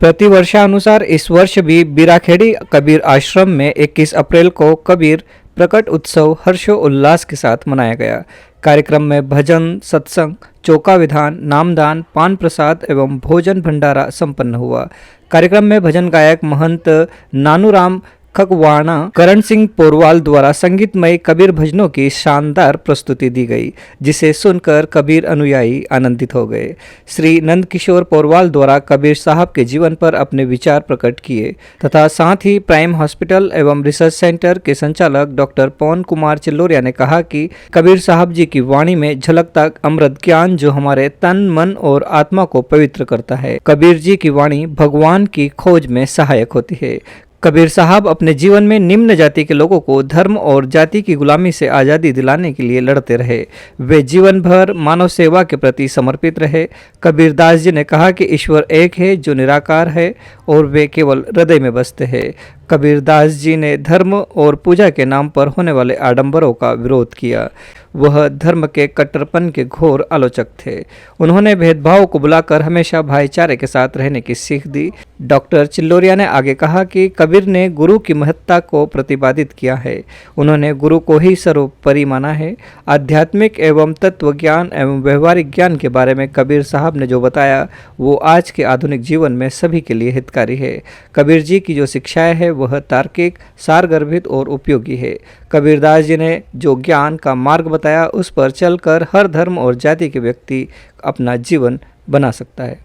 प्रतिवर्षानुसार इस वर्ष भी बीराखेड़ी कबीर आश्रम में 21 अप्रैल को कबीर प्रकट उत्सव हर्षोल्लास के साथ मनाया गया। कार्यक्रम में भजन, सत्संग, चौका विधान, नामदान, पान प्रसाद एवं भोजन भंडारा संपन्न हुआ। कार्यक्रम में भजन गायक महंत नानूराम खकवाणा करण सिंह पोरवाल द्वारा संगीतमय कबीर भजनों की शानदार प्रस्तुति दी गई, जिसे सुनकर कबीर अनुयायी आनंदित हो गए। श्री नंदकिशोर पोरवाल द्वारा कबीर साहब के जीवन पर अपने विचार प्रकट किए तथा साथ ही प्राइम हॉस्पिटल एवं रिसर्च सेंटर के संचालक डॉक्टर पवन कुमार चिल्लोरिया ने कहा कि कबीर साहब जी की वाणी में झलकता अमृत ज्ञान जो हमारे तन, मन और आत्मा को पवित्र करता है। कबीर जी की वाणी भगवान की खोज में सहायक होती है। कबीर साहब अपने जीवन में निम्न जाति के लोगों को धर्म और जाति की गुलामी से आज़ादी दिलाने के लिए लड़ते रहे। वे जीवन भर मानव सेवा के प्रति समर्पित रहे। कबीरदास जी ने कहा कि ईश्वर एक है जो निराकार है और वे केवल हृदय में बसते हैं। कबीरदास जी ने धर्म और पूजा के नाम पर होने वाले आडंबरों का विरोध किया। वह धर्म के कट्टरपन के घोर आलोचक थे। उन्होंने भेदभाव को बुलाकर हमेशा भाईचारे के साथ रहने की सीख दी। डॉक्टर चिल्लोरिया ने आगे कहा कि कबीर ने गुरु की महत्ता को प्रतिपादित किया है। उन्होंने गुरु को ही सर्वोपरि माना है। आध्यात्मिक एवं तत्व ज्ञान एवं व्यवहारिक ज्ञान के बारे में कबीर साहब ने जो बताया वो आज के आधुनिक जीवन में सभी के लिए हितकारी है। कबीर जी की जो शिक्षाएं है वह तार्किक, सारगर्भित और उपयोगी है। कबीरदास जी ने जो ज्ञान का मार्ग बताया उस पर चलकर हर धर्म और जाति के व्यक्ति अपना जीवन बना सकता है।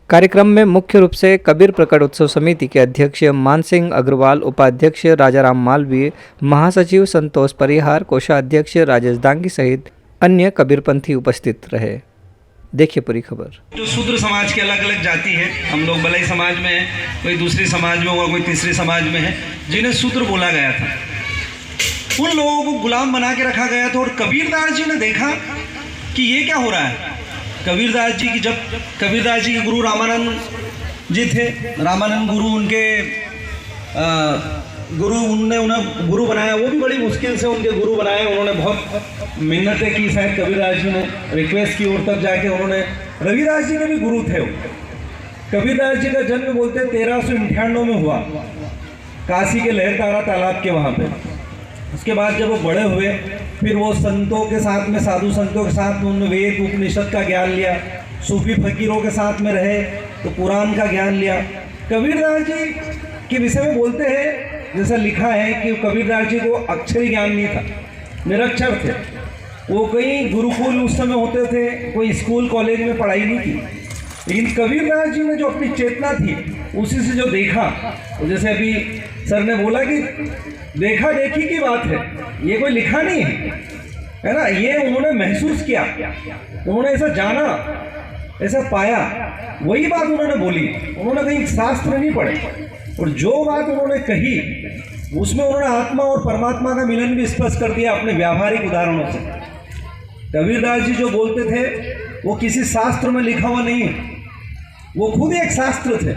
कार्यक्रम में मुख्य रूप से कबीर प्रकट उत्सव समिति के अध्यक्ष मानसिंह अग्रवाल, उपाध्यक्ष राजाराम मालवीय, महासचिव संतोष परिहार, कोषाध्यक्ष राजेश दांगी सहित अन्य कबीरपंथी उपस्थित रहे। देखिए पूरी खबर। जो शूद्र समाज के अलग अलग जाति है, हम लोग बलई समाज में है, कोई दूसरी समाज में होगा, कोई तीसरी समाज में है, जिन्हें शूद्र बोला गया था, उन लोगों को गुलाम बना के रखा गया था। और कबीरदास जी ने देखा कि ये क्या हो रहा है। कबीरदास जी के गुरु रामानंद जी थे। रामानंद गुरु उनके उन्होंने उन्हें गुरु बनाया। वो भी बड़ी मुश्किल से उनके गुरु बनाए। उन्होंने बहुत मिन्नतें की। शायद कबीरदास जी ने रिक्वेस्ट की और तब जाके उन्होंने, रविदास जी के भी गुरु थे। कबीरदास जी का जन्म बोलते 1398 में हुआ, काशी के लहरतारा तालाब के वहाँ पे। उसके बाद जब वो बड़े हुए फिर वो संतों के साथ में, साधु संतों के साथ उन्होंने वेद उपनिषद का ज्ञान लिया। सूफी फकीरों के साथ में रहे तो कुरान का ज्ञान लिया। कबीरदास जी के विषय में बोलते हैं, जैसा लिखा है कि कबीरदास जी को अक्षरी ज्ञान नहीं था, निरक्षर थे। वो कई गुरुकुल उस समय होते थे, कोई स्कूल कॉलेज में पढ़ाई नहीं की। लेकिन कबीरदास जी ने जो अपनी चेतना थी उसी से जो देखा, तो जैसे अभी सर ने बोला कि देखा देखी की बात है, ये कोई लिखा नहीं है ना, ये उन्होंने महसूस किया, उन्होंने ऐसा जाना, ऐसा पाया, वही बात उन्होंने बोली। उन्होंने कहीं शास्त्र नहीं पढ़े और जो बात उन्होंने कही उसमें उन्होंने आत्मा और परमात्मा का मिलन भी स्पष्ट कर दिया अपने व्यावहारिक उदाहरणों से। कबीरदास जी जो बोलते थे वो किसी शास्त्र में लिखा हुआ नहीं है, वो खुद एक शास्त्र थे,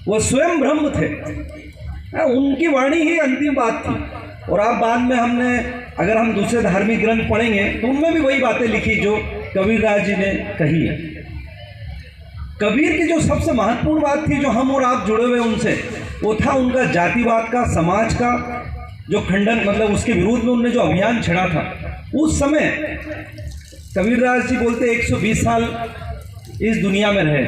वो स्वयं ब्रह्म थे। उनकी वाणी ही अंतिम बात थी। और आप बाद में अगर हम दूसरे धार्मिक ग्रंथ पढ़ेंगे तो उनमें भी वही बातें लिखी जो कबीरदास जी ने कही है। कबीर की जो सबसे महत्वपूर्ण बात थी, जो हम और आप जुड़े हुए उनसे, वो था उनका जातिवाद का, समाज का जो खंडन, मतलब उसके विरोध में उन्होंने जो अभियान छेड़ा था। उस समय कबीरदास जी बोलते 120 साल इस दुनिया में रहे।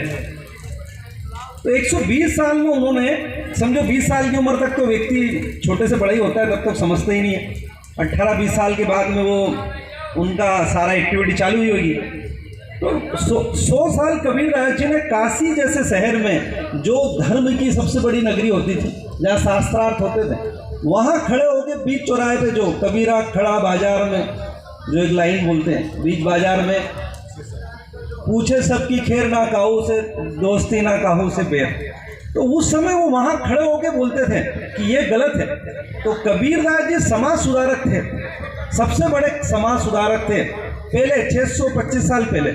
तो 120 साल में उन्होंने, समझो 20 साल की उम्र तक तो व्यक्ति छोटे से बड़ा ही होता है, तब तक समझते ही नहीं है। 18-20 साल के बाद में वो उनका सारा एक्टिविटी चालू हुई होगी। तो 100 साल कबीरदास जी ने काशी जैसे शहर में, जो धर्म की सबसे बड़ी नगरी होती थी, जहाँ शास्त्रार्थ होते थे, वहाँ खड़े होकर बीच चौराहे पे, जो कबीरा खड़ा बाजार में, जो एक लाइन बोलते हैं, बीच बाजार में, पूछे सबकी खैर ना काहू से दोस्ती ना काहू से बैर। तो उस समय वो वहाँ खड़े होकर बोलते थे कि ये गलत है। तो कबीरदास जी समाज सुधारक थे, सबसे बड़े समाज सुधारक थे पहले, 625 साल पहले।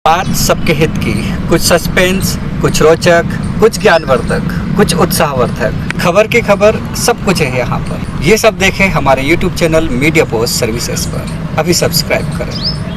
बात सबके हित की, कुछ सस्पेंस, कुछ रोचक, कुछ ज्ञानवर्धक, कुछ उत्साहवर्धक, खबर की खबर, सब कुछ है यहाँ पर। ये सब देखें हमारे YouTube channel media post services पर। अभी सब्सक्राइब करें।